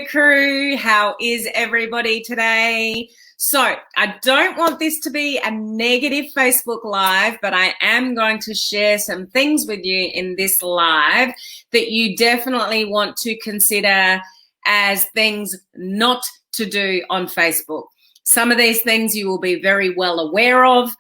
crew. How is everybody today? So I don't want this to be a negative Facebook Live, but I am going to share some things with you in this live that you definitely want to consider as things not to do on Facebook. Some of these things you will be very well aware of.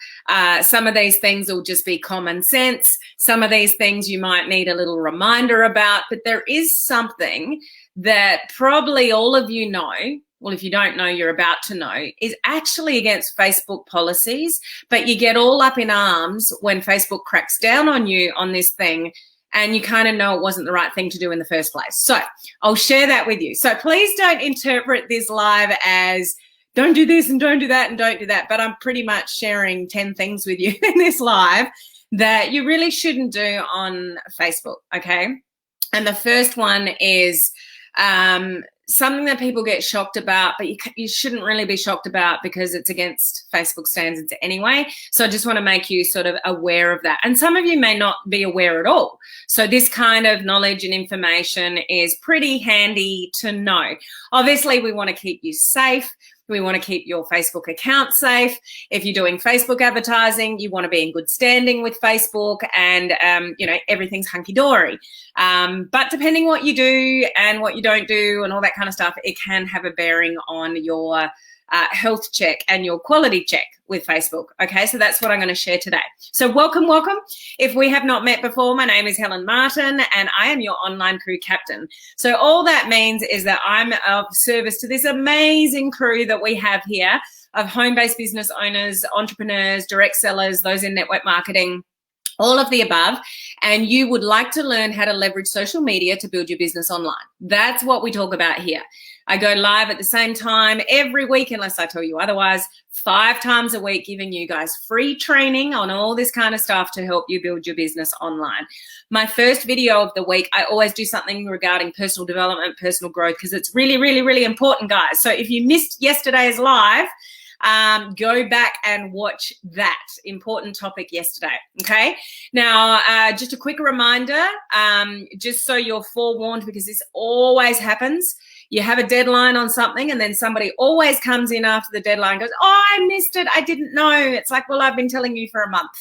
Some of these things will just be common sense. Some of these things you might need a little reminder about, but there is something that probably all of you know, well, if you don't know, you're about to know, is actually against Facebook policies, but you get all up in arms when Facebook cracks down on you on this thing and you kind of know it wasn't the right thing to do in the first place. So I'll share that with you. So please don't interpret this live as don't do this and don't do that and don't do that, but I'm pretty much sharing 10 things with you in this live that you really shouldn't do on Facebook, okay? And the first one is something that people get shocked about, but you shouldn't really be shocked about because it's against Facebook standards anyway. So I just want to make you sort of aware of that. And some of you may not be aware at all. So this kind of knowledge and information is pretty handy to know. Obviously, we want to keep you safe. We want to keep your Facebook account safe. If you're doing Facebook advertising, you want to be in good standing with Facebook and, everything's hunky-dory. But depending what you do and what you don't do and all that kind of stuff, it can have a bearing on your health check and your quality check with Facebook. Okay, so that's what I'm going to share today. So welcome. If we have not met before, my name is Helen Martin and I am your online crew captain. So all that means is that I'm of service to this amazing crew that we have here of home-based business owners, entrepreneurs, direct sellers, those in network marketing, all of the above, and you would like to learn how to leverage social media to build your business online. That's what we talk about here. I go live at the same time every week, unless I tell you otherwise, 5 times a week, giving you guys free training on all this kind of stuff to help you build your business online. My first video of the week, I always do something regarding personal development, personal growth, because it's really, really, really important, guys. So if you missed yesterday's live, go back and watch that important topic yesterday. Okay. Now, just a quick reminder, just so you're forewarned, because this always happens. You have a deadline on something and then somebody always comes in after the deadline and goes, oh, I missed it. I didn't know. It's like, well, I've been telling you for a month.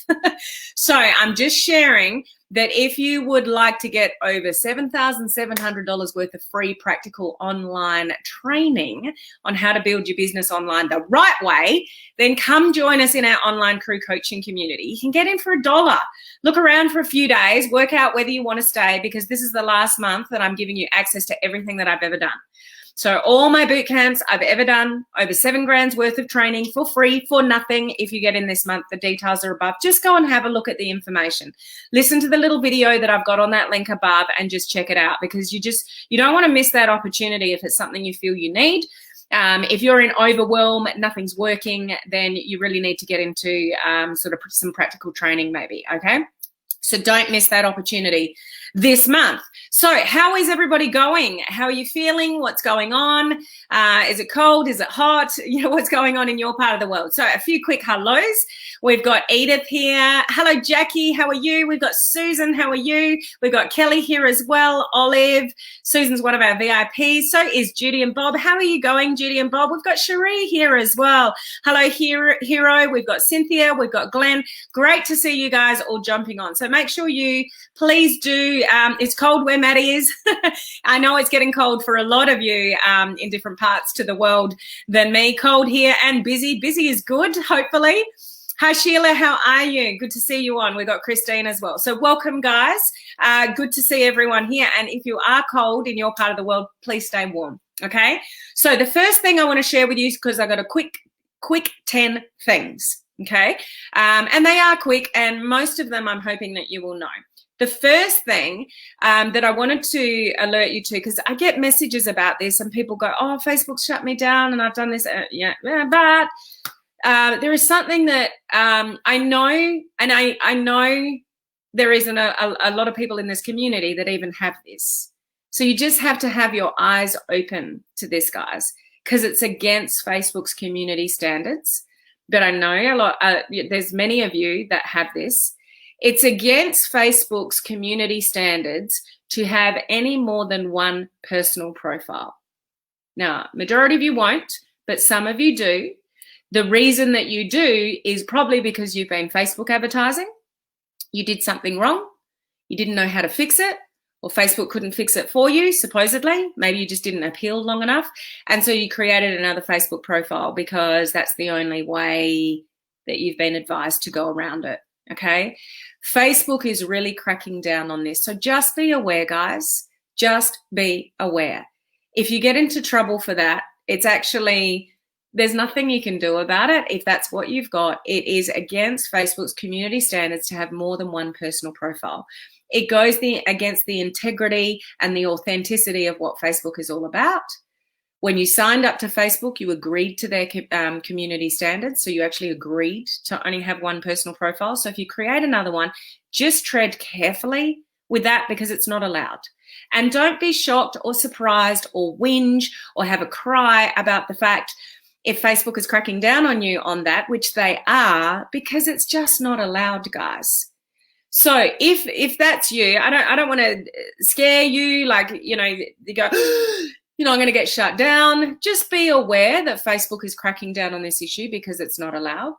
So I'm just sharing that if you would like to get over $7,700 worth of free practical online training on how to build your business online the right way, then come join us in our online crew coaching community. You can get in for $1. Look around for a few days, work out whether you want to stay, because this is the last month that I'm giving you access to everything that I've ever done. So all my boot camps I've ever done, over $7,000 worth of training for free, for nothing. If you get in this month, the details are above. Just go and have a look at the information. Listen to the little video that I've got on that link above and just check it out, because you don't want to miss that opportunity if it's something you feel you need. If you're in overwhelm, nothing's working, then you really need to get into sort of some practical training maybe, okay? So don't miss that opportunity this month. So how is everybody going? How are you feeling? What's going on? Is it cold? Is it hot? What's going on in your part of the world? So a few quick hellos. We've got Edith here. Hello, Jackie. How are you? We've got Susan. How are you? We've got Kelly here as well. Olive. Susan's one of our VIPs. So is Judy and Bob. How are you going, Judy and Bob? We've got Cherie here as well. Hello, Hero. We've got Cynthia. We've got Glenn. Great to see you guys all jumping on. So make sure you please do. It's cold where Maddie is. I know it's getting cold for a lot of you in different parts to the world than me. Cold here and busy. Busy is good, hopefully. Hi, Sheila. How are you? Good to see you on. We've got Christine as well. So welcome, guys. Good to see everyone here. And if you are cold in your part of the world, please stay warm, okay? So the first thing I want to share with you is, because I got a quick 10 things, okay? And they are quick, and most of them I'm hoping that you will know. The first thing that I wanted to alert you to, because I get messages about this and people go, oh, Facebook shut me down and I've done this. But there is something that I know, and I know there isn't a lot of people in this community that even have this. So you just have to have your eyes open to this, guys, because it's against Facebook's community standards. But I know there's many of you that have this. It's against Facebook's community standards to have any more than one personal profile. Now, majority of you won't, but some of you do. The reason that you do is probably because you've been Facebook advertising, you did something wrong, you didn't know how to fix it, or Facebook couldn't fix it for you, supposedly. Maybe you just didn't appeal long enough. And so you created another Facebook profile because that's the only way that you've been advised to go around it, okay? Facebook is really cracking down on this. So just be aware, guys. Just be aware. If you get into trouble for that, it's actually, there's nothing you can do about it. If that's what you've got, it is against Facebook's community standards to have more than one personal profile. It goes against the integrity and the authenticity of what Facebook is all about. When you signed up to Facebook, you agreed to their community standards. So you actually agreed to only have one personal profile. So if you create another one, just tread carefully with that because it's not allowed. And don't be shocked or surprised or whinge or have a cry about the fact if Facebook is cracking down on you on that, which they are, because it's just not allowed, guys. So if that's you, I don't want to scare you, like, you know, you go, you know, I'm going to get shut down. Just be aware that Facebook is cracking down on this issue because it's not allowed.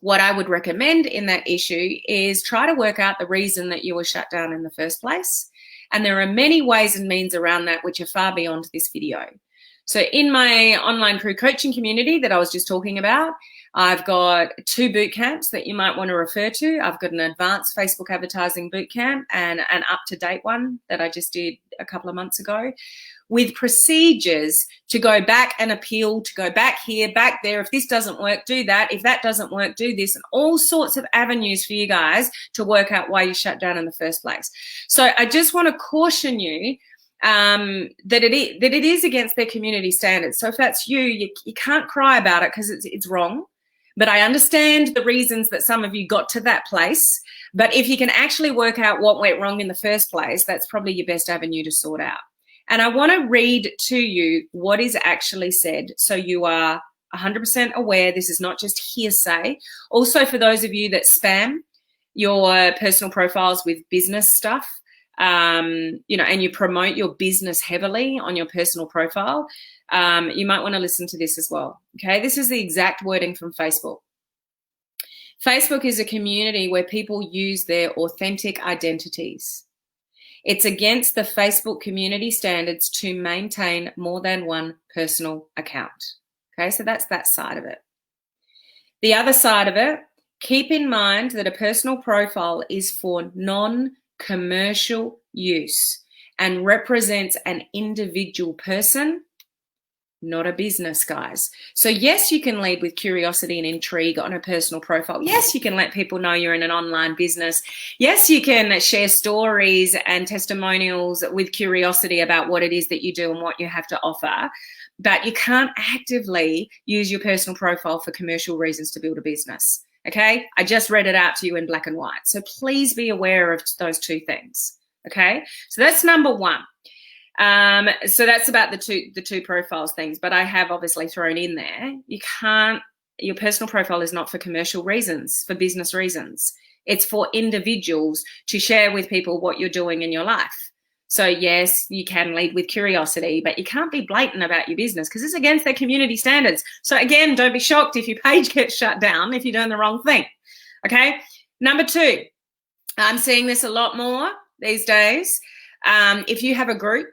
What I would recommend in that issue is try to work out the reason that you were shut down in the first place. And there are many ways and means around that which are far beyond this video. So in my online crew coaching community that I was just talking about, I've got 2 boot camps that you might want to refer to. I've got an advanced Facebook advertising boot camp and an up-to-date one that I just did a couple of months ago with procedures to go back and appeal, to go back here, back there. If this doesn't work, do that. If that doesn't work, do this, and all sorts of avenues for you guys to work out why you shut down in the first place. So I just want to caution you that it is against their community standards. So if that's you can't cry about it because it's wrong. But I understand the reasons that some of you got to that place. But if you can actually work out what went wrong in the first place, that's probably your best avenue to sort out. And I want to read to you what is actually said so you are 100% aware. This is not just hearsay. Also, for those of you that spam your personal profiles with business stuff, you know, and you promote your business heavily on your personal profile, you might want to listen to this as well. Okay, this is the exact wording from Facebook. Facebook is a community where people use their authentic identities. It's against the Facebook community standards to maintain more than one personal account. Okay, so that's that side of it. The other side of it, keep in mind that a personal profile is for non-commercial use and represents an individual person, not a business, guys. So yes, you can lead with curiosity and intrigue on a personal profile. Yes, you can let people know you're in an online business. Yes, you can share stories and testimonials with curiosity about what it is that you do and what you have to offer. But you can't actively use your personal profile for commercial reasons to build a business. Okay, I just read it out to you in black and white. So please be aware of those 2 things. Okay, so that's number 1. So that's about the two profiles things, but I have obviously thrown in there. Your personal profile is not for commercial reasons, for business reasons. It's for individuals to share with people what you're doing in your life. So yes, you can lead with curiosity, but you can't be blatant about your business because it's against their community standards. So again, don't be shocked if your page gets shut down if you're doing the wrong thing. Okay. Number 2, I'm seeing this a lot more these days. If you have a group,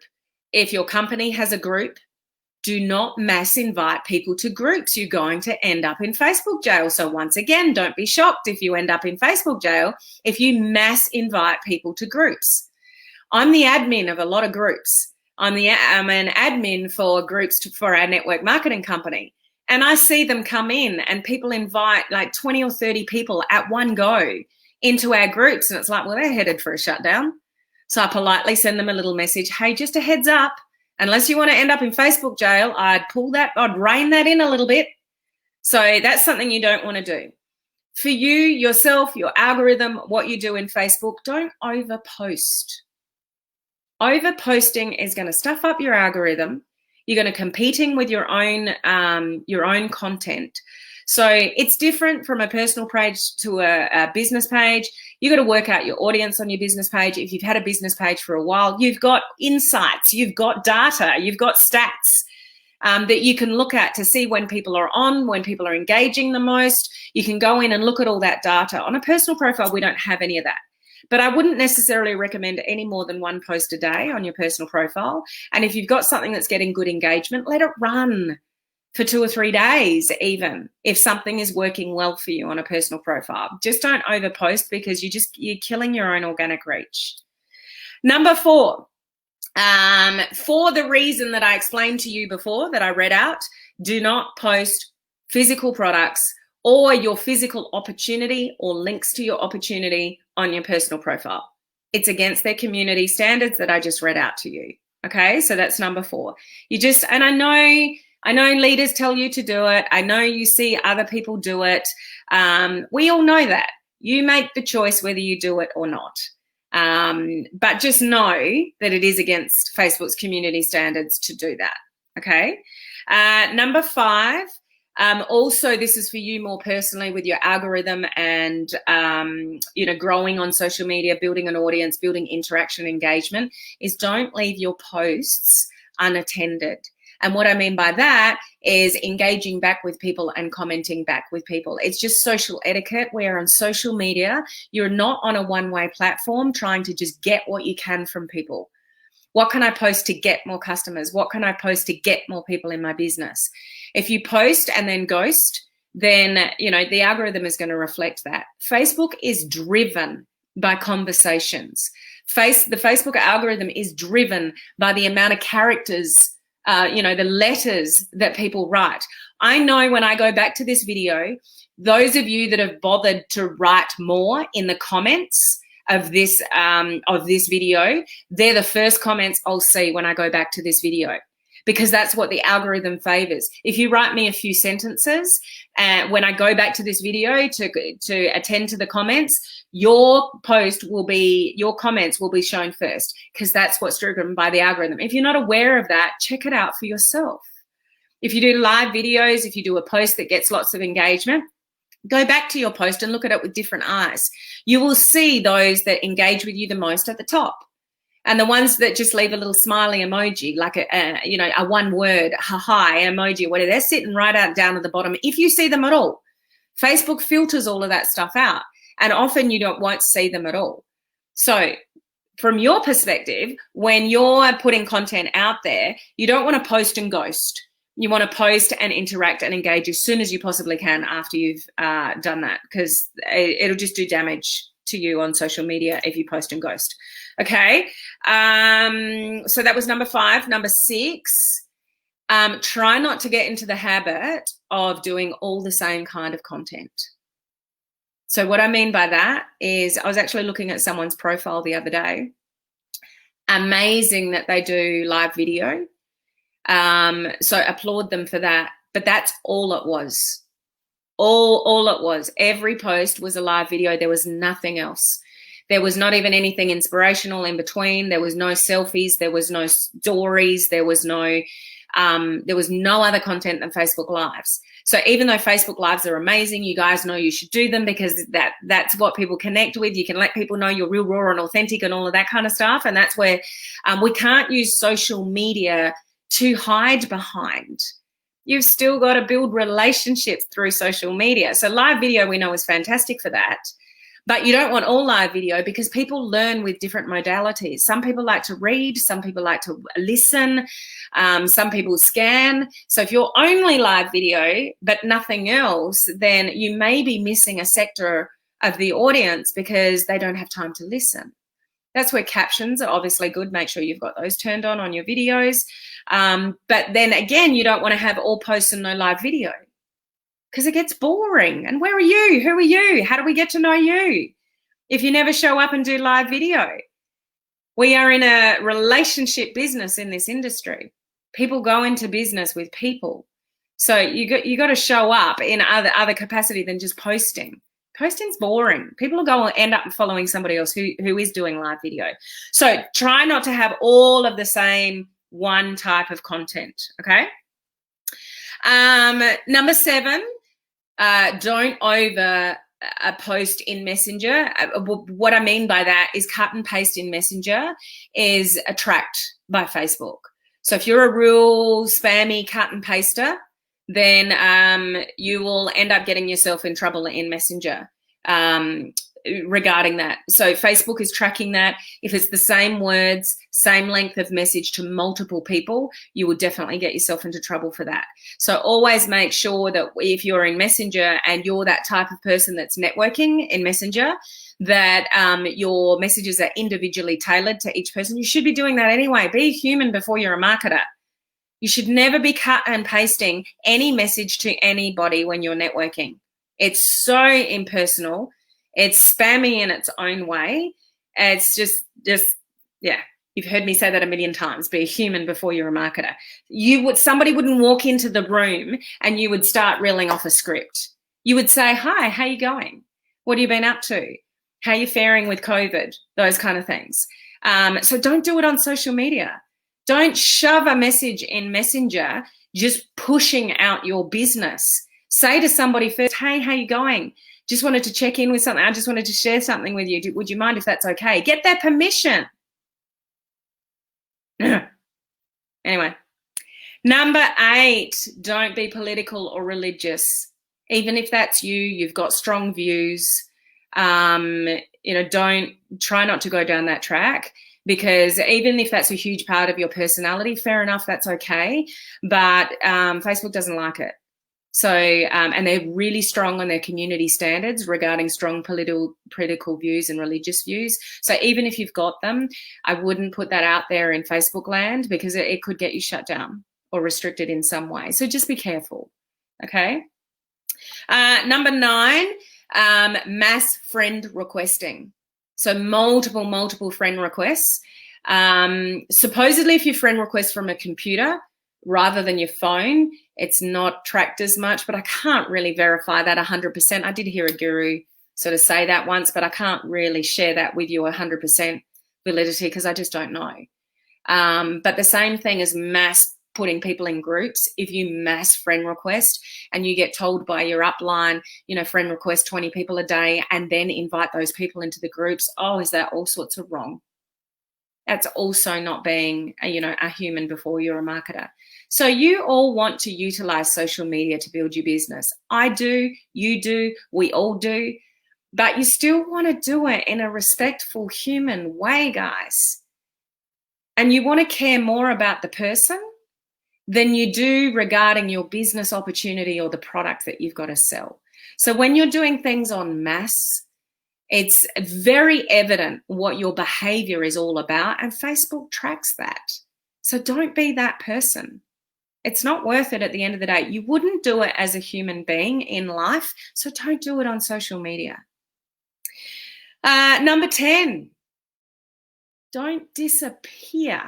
if your company has a group, do not mass invite people to groups. You're going to end up in Facebook jail. So once again, don't be shocked if you end up in Facebook jail if you mass invite people to groups. I'm the admin of a lot of groups. I'm an admin for groups for our network marketing company. And I see them come in and people invite like 20 or 30 people at one go into our groups. And it's like, well, they're headed for a shutdown. So I politely send them a little message. Hey, just a heads up, unless you want to end up in Facebook jail, I'd rein that in a little bit. So that's something you don't want to do. For you, yourself, your algorithm, what you do in Facebook, don't overpost. Overposting is going to stuff up your algorithm. You're going to competing with your own content. So it's different from a personal page to a business page. You got to work out your audience on your business page. If you've had a business page for a while, you've got insights, you've got data, you've got stats. that you can look at to see when people are on, when people are engaging the most. You can go in and look at all that data. On a personal profile, we don't have any of that. But I wouldn't necessarily recommend any more than one post a day on your personal profile. And if you've got something that's getting good engagement, let it run for 2 or 3 days, even if something is working well for you on a personal profile. Just don't overpost, because you're killing your own organic reach. Number 4, for the reason that I explained to you before, that I read out, do not post physical products or your physical opportunity or links to your opportunity on your personal profile. It's against their community standards that I just read out to you. Okay, so that's number 4. And I know leaders tell you to do it. I know you see other people do it. We all know that. You make the choice whether you do it or not. But just know that it is against Facebook's community standards to do that. Okay. Number 5, also, this is for you more personally with your algorithm and, growing on social media, building an audience, building interaction, engagement, is don't leave your posts unattended. And what I mean by that is engaging back with people and commenting back with people. It's just social etiquette, where on social media, you're not on a one-way platform trying to just get what you can from people. What can I post to get more customers? What can I post to get more people in my business? If you post and then ghost, then, the algorithm is going to reflect that. Facebook is driven by conversations. The Facebook algorithm is driven by the amount of characters, the letters that people write. I know when I go back to this video, those of you that have bothered to write more in the comments of this video, they're the first comments I'll see when I go back to this video, because that's what the algorithm favors. If you write me a few sentences, when I go back to this video to attend to the comments, your comments will be shown first, because that's what's driven by the algorithm. If you're not aware of that, check it out for yourself. If you do live videos, if you do a post that gets lots of engagement, go back to your post and look at it with different eyes. You will see those that engage with you the most at the top. And the ones that just leave a little smiley emoji, like a one word, hi emoji, whatever, they're sitting right out down at the bottom. If you see them at all, Facebook filters all of that stuff out, and often you won't see them at all. So from your perspective, when you're putting content out there, you don't want to post and ghost. You want to post and interact and engage as soon as you possibly can after you've done that, because it'll just do damage to you on social media if you post and ghost. Okay, so that was number 5. Number 6, try not to get into the habit of doing all the same kind of content. So what I mean by that is, I was actually looking at someone's profile the other day. Amazing that they do live video. So applaud them for that. But that's all it was. All it was. Every post was a live video. There was nothing else. There was not even anything inspirational in between. There was no selfies. There was no stories. There was no other content than Facebook Lives. So even though Facebook Lives are amazing, you guys know you should do them, because that's what people connect with. You can let people know you're real, raw and authentic and all of that kind of stuff. And that's where we can't use social media to hide behind. You've still got to build relationships through social media. So live video we know is fantastic for that. But you don't want all live video, because people learn with different modalities. Some people like to read, some people like to listen, some people scan. So if you're only live video but nothing else, then you may be missing a sector of the audience because they don't have time to listen. That's where captions are obviously good. Make sure you've got those turned on your videos. But then again, you don't want to have all posts and no live video, because it gets boring. And where are you? Who are you? How do we get to know you if you never show up and do live video? We are in a relationship business in this industry. People go into business with people. So you got to show up in other capacity than just posting. Posting's boring. People will go and end up following somebody else who is doing live video. So try not to have all of the same one type of content, okay? Number 7, don't over post in Messenger. What I mean by that is cut and paste in Messenger is tracked by Facebook. So if you're a real spammy cut and paster, then you will end up getting yourself in trouble in Messenger regarding that. So Facebook is tracking that. If it's the same words, same length of message to multiple people, you will definitely get yourself into trouble for that. So always make sure that if you're in Messenger and you're that type of person that's networking in Messenger, that your messages are individually tailored to each person. You should be doing that anyway. Be human before you're a marketer. You should never be cut and pasting any message to anybody when you're networking. It's so impersonal. It's spammy in its own way. It's just yeah. You've heard me say that a million times. Be a human before you're a marketer. Somebody wouldn't walk into the room and you would start reeling off a script. You would say, "Hi, how you going? What have you been up to? How are you faring with COVID?" Those kind of things. So don't do it on social media. Don't shove a message in Messenger just pushing out your business. Say to somebody first, "Hey, how you going? Just wanted to check in with something. I just wanted to share something with you. Would you mind if that's okay?" Get their permission. Anyway, number 8, don't be political or religious. Even if that's you, you've got strong views. Don't try not to go down that track, because even if that's a huge part of your personality, fair enough, that's okay. But Facebook doesn't like it. So, and they're really strong on their community standards regarding strong political views and religious views. So even if you've got them, I wouldn't put that out there in Facebook land, because it could get you shut down or restricted in some way. So just be careful, okay? Number 9, mass friend requesting. So multiple friend requests. Supposedly if you friend request from a computer rather than your phone, it's not tracked as much, but I can't really verify that 100%. I did hear a guru sort of say that once, but I can't really share that with you 100% validity, because I just don't know. But the same thing as mass putting people in groups. If you mass friend request and you get told by your upline, friend request 20 people a day and then invite those people into the groups, is that all sorts of wrong? That's also not being, a human before you're a marketer. So you all want to utilize social media to build your business. I do, you do, we all do, but you still want to do it in a respectful human way, guys. And you want to care more about the person than you do regarding your business opportunity or the product that you've got to sell. So when you're doing things en masse, it's very evident what your behavior is all about, and Facebook tracks that. So don't be that person. It's not worth it at the end of the day. You wouldn't do it as a human being in life, so don't do it on social media. Number 10, don't disappear.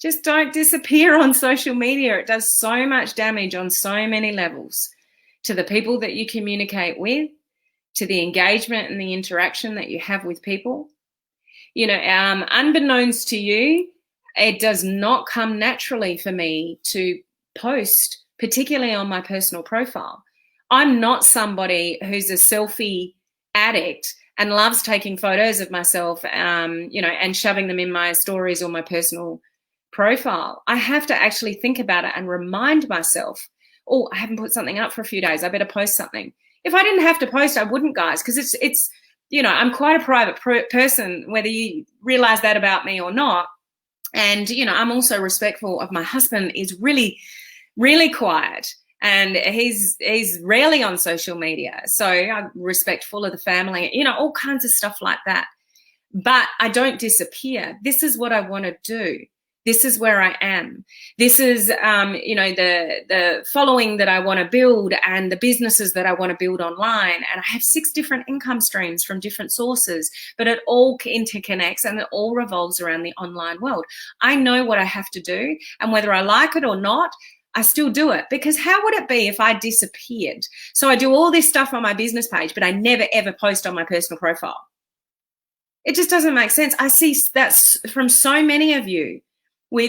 Just don't disappear on social media. It does so much damage on so many levels to the people that you communicate with, to the engagement and the interaction that you have with people. Unbeknownst to you, it does not come naturally for me to post, particularly on my personal profile. I'm not somebody who's a selfie addict and loves taking photos of myself, and shoving them in my stories or my personal profile. I have to actually think about it and remind myself, I haven't put something up for a few days. I better post something. If I didn't have to post, I wouldn't, guys, because it's I'm quite a private person, whether you realize that about me or not. And, I'm also respectful of my husband. Is really, really quiet, and he's rarely on social media. So I'm respectful of the family, all kinds of stuff like that. But I don't disappear. This is what I want to do. This is where I am. This is, the following that I want to build and the businesses that I want to build online. And I have 6 different income streams from different sources, but it all interconnects and it all revolves around the online world. I know what I have to do, and whether I like it or not, I still do it, because how would it be if I disappeared? So I do all this stuff on my business page, but I never, ever post on my personal profile. It just doesn't make sense. I see that's from so many of you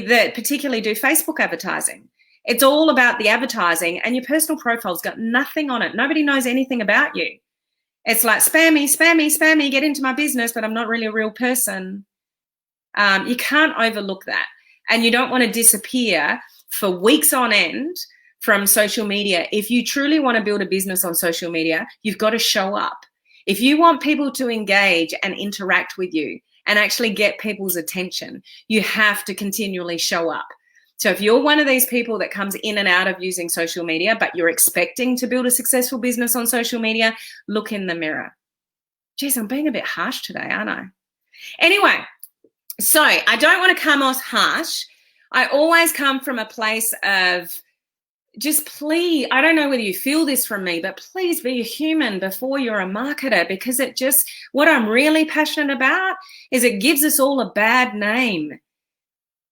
that particularly do Facebook advertising. It's all about the advertising, and your personal profile's got nothing on it. Nobody knows anything about you. It's like spammy, get into my business, but I'm not really a real person. You can't overlook that. and you don't want to disappear for weeks on end from social media. If you truly want to build a business on social media, you've got to show up. If you want people to engage and interact with you and actually get people's attention, you have to continually show up. So if you're one of these people that comes in and out of using social media, but you're expecting to build a successful business on social media, look in the mirror. Geez, I'm being a bit harsh today, aren't I? Anyway, so I don't want to come off harsh. I always come from a place of just please, I don't know whether you feel this from me, but please be a human before you're a marketer, because it just, what I'm really passionate about is it gives us all a bad name.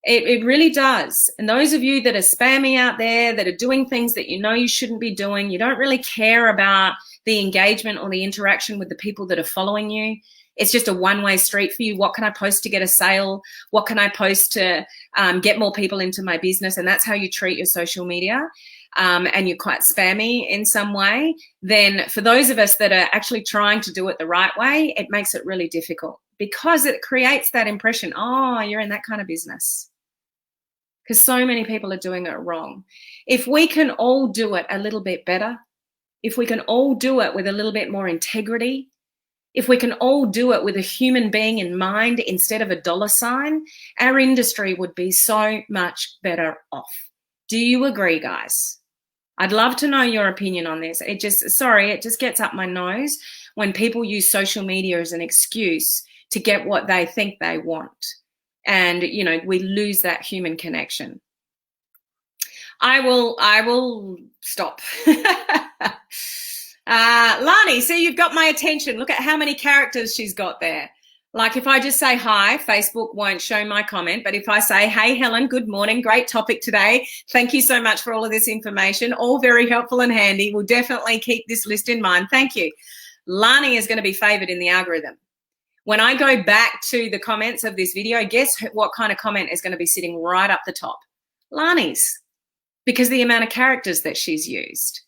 It really does. And those of you that are spammy out there, that are doing things that you know you shouldn't be doing, you don't really care about the engagement or the interaction with the people that are following you. It's just a one-way street for you. What can I post to get a sale? What can I post to get more people into my business? And that's how you treat your social media. And you're quite spammy in some way. Then for those of us that are actually trying to do it the right way, it makes it really difficult, because it creates that impression, oh, you're in that kind of business. Because so many people are doing it wrong. If we can all do it a little bit better, if we can all do it with a little bit more integrity, if we can all do it with a human being in mind instead of a dollar sign, our industry would be so much better off. Do you agree, guys? I'd love to know your opinion on this. It just gets up my nose when people use social media as an excuse to get what they think they want. And, you know, we lose that human connection. I will stop. Lani, see, you've got my attention. Look at how many characters she's got there. Like if I just say hi, Facebook won't show my comment. But if I say, hey, Helen, good morning, great topic today. Thank you so much for all of this information. All very helpful and handy. We'll definitely keep this list in mind. Thank you. Lani is going to be favored in the algorithm. When I go back to the comments of this video, guess what kind of comment is going to be sitting right up the top? Lani's, because the amount of characters that she's used.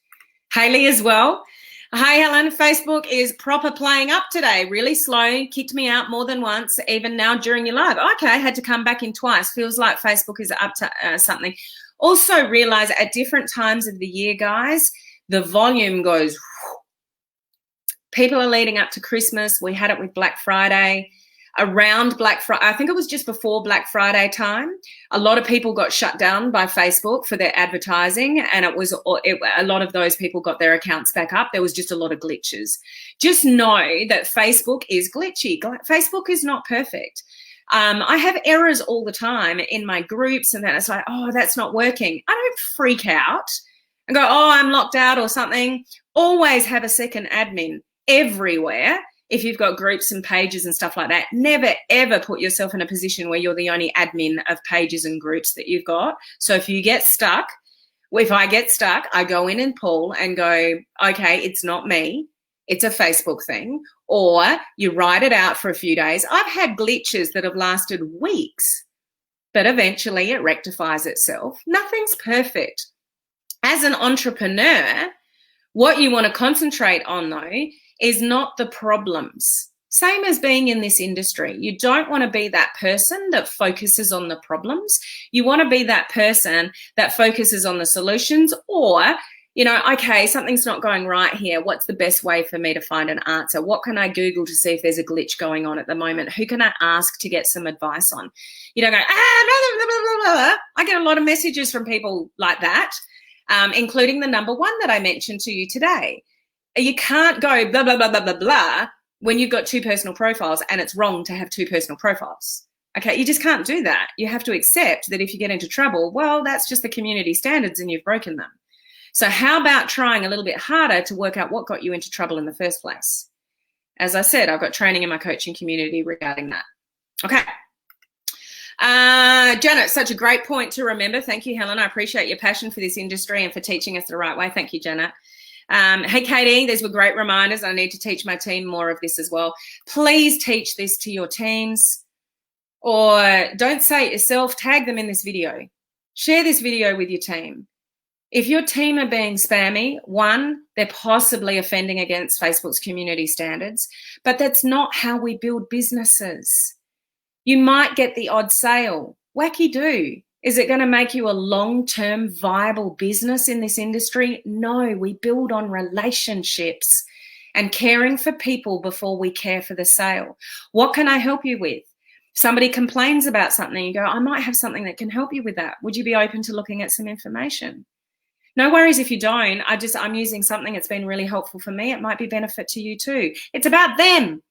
Haley as well. Hi, Helen. Facebook is proper playing up today. Really slow. Kicked me out more than once, even now during your live. Okay, I had to come back in twice. Feels like Facebook is up to something. Also realize at different times of the year, guys, the volume goes. Whoosh. People are leading up to Christmas. We had it with Black Friday. Around Black Friday, I think it was just before Black Friday time, a lot of people got shut down by Facebook for their advertising, and a lot of those people got their accounts back up. There was just a lot of glitches. Just know that Facebook is glitchy. Facebook is not perfect. I have errors all the time in my groups, and then it's like, oh, that's not working. I don't freak out and go, oh, I'm locked out or something. Always have a second admin everywhere. If you've got groups and pages and stuff like that, never, ever put yourself in a position where you're the only admin of pages and groups that you've got. So if you get stuck, if I get stuck, I go in and pull and go, okay, it's not me. It's a Facebook thing. Or you write it out for a few days. I've had glitches that have lasted weeks, but eventually it rectifies itself. Nothing's perfect. As an entrepreneur, what you want to concentrate on, though, is not the problems. Same as being in this industry. You don't want to be that person that focuses on the problems. You want to be that person that focuses on the solutions, or, you know, okay, something's not going right here. What's the best way for me to find an answer? What can I Google to see if there's a glitch going on at the moment? Who can I ask to get some advice on? You don't go, blah, blah, blah, blah, blah. I get a lot of messages from people like that, including the number one that I mentioned to you today. You can't go blah, blah, blah, blah, blah, blah when you've got two personal profiles, and it's wrong to have two personal profiles. Okay, you just can't do that. You have to accept that if you get into trouble, well, that's just the community standards and you've broken them. So how about trying a little bit harder to work out what got you into trouble in the first place? As I said, I've got training in my coaching community regarding that. Okay. Janet, such a great point to remember. Thank you, Helen. I appreciate your passion for this industry and for teaching us the right way. Thank you, Janet. Hey, Katie, these were great reminders. I need to teach my team more of this as well. Please teach this to your teams, or don't say it yourself. Tag them in this video. Share this video with your team. If your team are being spammy, one, they're possibly offending against Facebook's community standards, but that's not how we build businesses. You might get the odd sale. Wacky-do. Is it going to make you a long-term viable business in this industry? No, we build on relationships and caring for people before we care for the sale. What can I help you with? Somebody complains about something, you go, I might have something that can help you with that. Would you be open to looking at some information? No worries if you don't. I'm using something that's been really helpful for me. It might be benefit to you too. It's about them.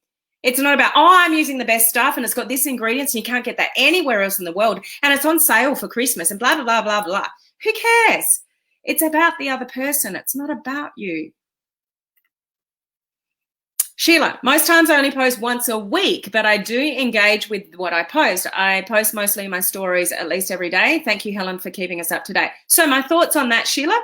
It's not about, oh, I'm using the best stuff and it's got this ingredients and you can't get that anywhere else in the world and it's on sale for Christmas and blah, blah, blah, blah, blah. Who cares? It's about the other person. It's not about you. Sheila, most times I only post once a week, but I do engage with what I post. I post mostly my stories at least every day. Thank you, Helen, for keeping us up to date. So my thoughts on that, Sheila,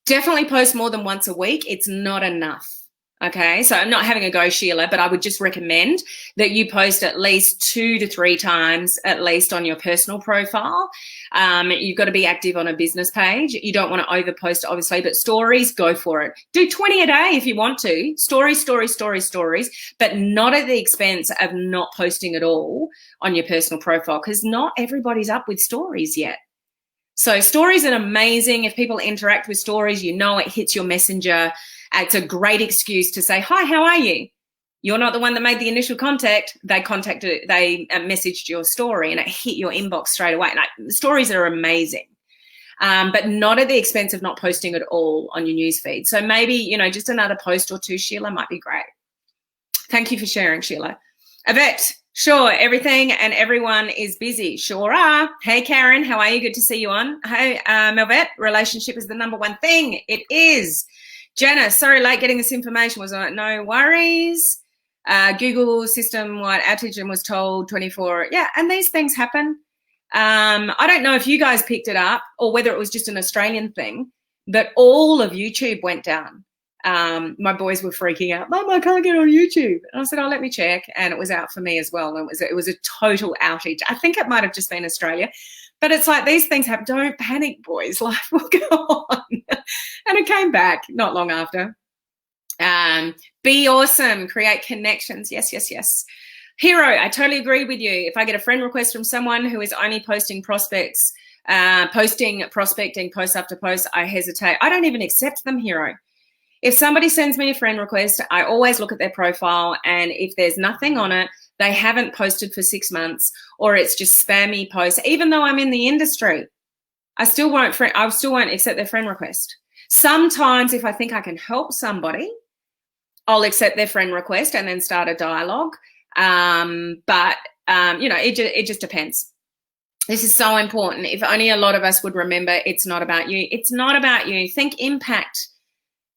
definitely post more than once a week. It's not enough. Okay, so I'm not having a go, Sheila, but I would just recommend that you post at least 2 to 3 times at least on your personal profile. You've got to be active on a business page. You don't want to overpost, obviously, but stories, go for it. Do 20 a day if you want to. Stories, but not at the expense of not posting at all on your personal profile because not everybody's up with stories yet. So stories are amazing. If people interact with stories, you know it hits your messenger. It's a great excuse to say, hi, how are you? You're not the one that made the initial contact. They messaged your story and it hit your inbox straight away. Like, stories are amazing, but not at the expense of not posting at all on your newsfeed. So maybe, just another post or 2, Sheila, might be great. Thank you for sharing, Sheila. Yvette, sure, everything and everyone is busy. Sure are. Hey, Karen, how are you? Good to see you on. Hey, Melvette, relationship is the number one thing. It is. Jenna, sorry, late getting this information. Was on it. No worries. Google system-wide outage and was told 24. Yeah, and these things happen. I don't know if you guys picked it up or whether it was just an Australian thing, but all of YouTube went down. My boys were freaking out. Mum, I can't get on YouTube. And I said, oh, let me check. And it was out for me as well. It was a total outage. I think it might have just been Australia. But it's like these things happen. Don't panic, boys. Life will go on. And it came back not long after. Be awesome. Create connections. Yes. Hero, I totally agree with you. If I get a friend request from someone who is only posting prospecting post after post, I hesitate. I don't even accept them, Hero. If somebody sends me a friend request, I always look at their profile, and if there's nothing on it, they haven't posted for 6 months, or it's just spammy posts, even though I'm in the industry, I still won't accept their friend request. Sometimes if I think I can help somebody, I'll accept their friend request and then start a dialogue. It just depends. This is so important. If only a lot of us would remember, it's not about you. It's not about you. Think impact.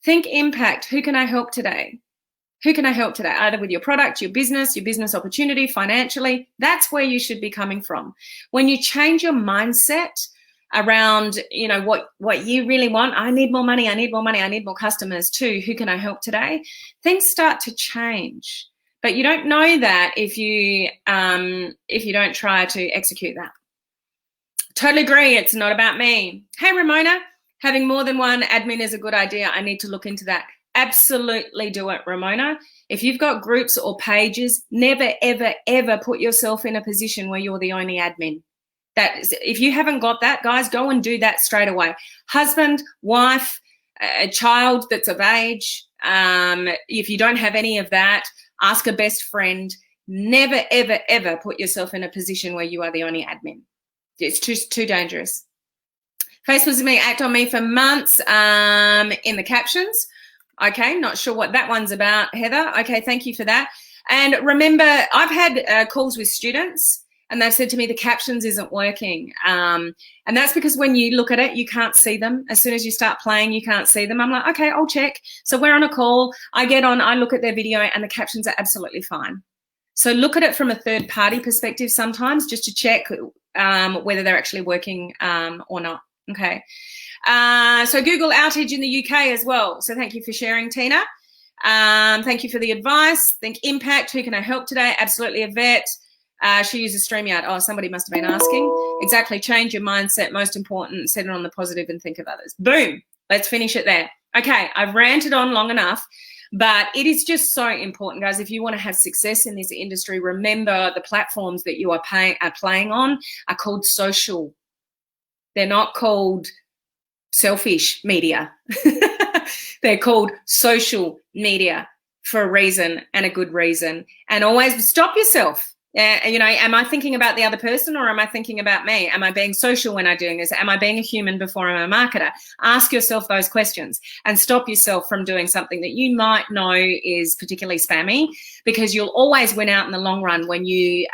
Think impact. Who can I help today? Who can I help today? Either with your product, your business opportunity, financially. That's where you should be coming from. When you change your mindset around, what you really want, I need more money, I need more customers too. Who can I help today? Things start to change. But you don't know that if you don't try to execute that. Totally agree. It's not about me. Hey, Ramona, having more than one admin is a good idea. I need to look into that. Absolutely do it, Ramona. If you've got groups or pages, never, ever, ever put yourself in a position where you're the only admin. If you haven't got that, guys, go and do that straight away. Husband, wife, a child that's of age. If you don't have any of that, ask a best friend. Never, ever, ever put yourself in a position where you are the only admin. It's too dangerous. Facebook's been act on me for months in the captions. Okay, not sure what that one's about, Heather. Okay, thank you for that. And remember, I've had calls with students and they've said to me the captions isn't working. And that's because when you look at it, you can't see them. As soon as you start playing, you can't see them. I'm like, okay, I'll check. So we're on a call. I get on, I look at their video and the captions are absolutely fine. So look at it from a third party perspective sometimes just to check whether they're actually working or not. Okay. So Google outage in the UK as well. So thank you for sharing, Tina. Thank you for the advice. Think impact. Who can I help today? Absolutely, Yvette. She uses StreamYard. Oh, somebody must have been asking. Exactly. Change your mindset. Most important. Set it on the positive and think of others. Boom. Let's finish it there. Okay. I've ranted on long enough. But it is just so important, guys. If you want to have success in this industry, remember the platforms that you are playing on are called social. They're not called selfish media. They're called social media for a reason, and a good reason. And always stop yourself. You know, am I thinking about the other person, or am I thinking about me? Am I being social when I'm doing this? Am I being a human before I'm a marketer? Ask yourself those questions and stop yourself from doing something that you might know is particularly spammy, because you'll always win out in the long run when you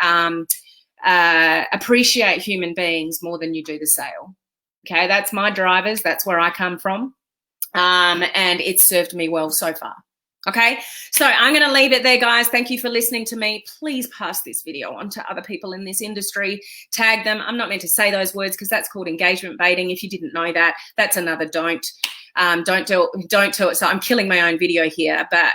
appreciate human beings more than you do the sale. Okay, that's my drivers. That's where I come from. And it's served me well so far. Okay, so I'm going to leave it there, guys. Thank you for listening to me. Please pass this video on to other people in this industry. Tag them. I'm not meant to say those words because that's called engagement baiting. If you didn't know that, that's another don't do it. So I'm killing my own video here, but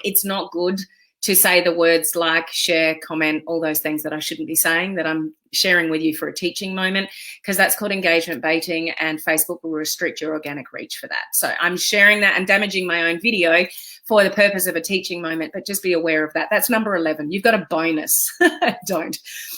it's not good to say the words like, share, comment, all those things that I shouldn't be saying, that I'm sharing with you for a teaching moment, because that's called engagement baiting, and Facebook will restrict your organic reach for that. So I'm sharing that and damaging my own video for the purpose of a teaching moment, but just be aware of that. That's number 11. You've got a bonus. Don't.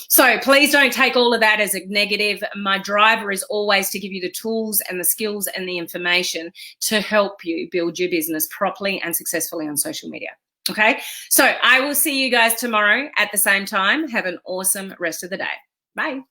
So please don't take all of that as a negative. My driver is always to give you the tools and the skills and the information to help you build your business properly and successfully on social media. Okay, so I will see you guys tomorrow at the same time. Have an awesome rest of the day. Bye.